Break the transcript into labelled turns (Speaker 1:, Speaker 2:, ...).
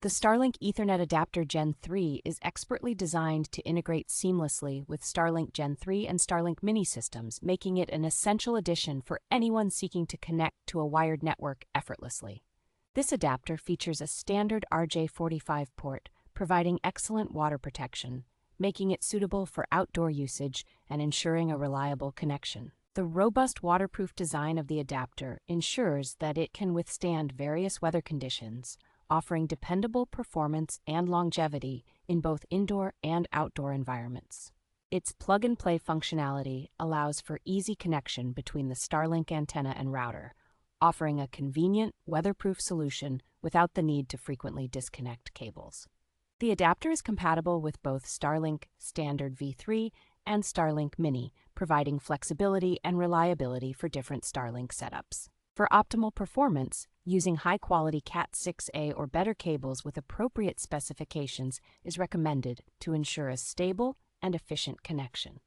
Speaker 1: The Starlink Ethernet Adapter Gen 3 is expertly designed to integrate seamlessly with Starlink Gen 3 and Starlink Mini systems, making it an essential addition for anyone seeking to connect to a wired network effortlessly. This adapter features a standard RJ45 port, providing excellent water protection, making it suitable for outdoor usage and ensuring a reliable connection. The robust waterproof design of the adapter ensures that it can withstand various weather conditions, offering dependable performance and longevity in both indoor and outdoor environments. Its plug-and-play functionality allows for easy connection between the Starlink antenna and router, offering a convenient, weatherproof solution without the need to frequently disconnect cables. The adapter is compatible with both Starlink Standard V3 and Starlink Mini, providing flexibility and reliability for different Starlink setups. For optimal performance, using high-quality Cat6a or better cables with appropriate specifications is recommended to ensure a stable and efficient connection.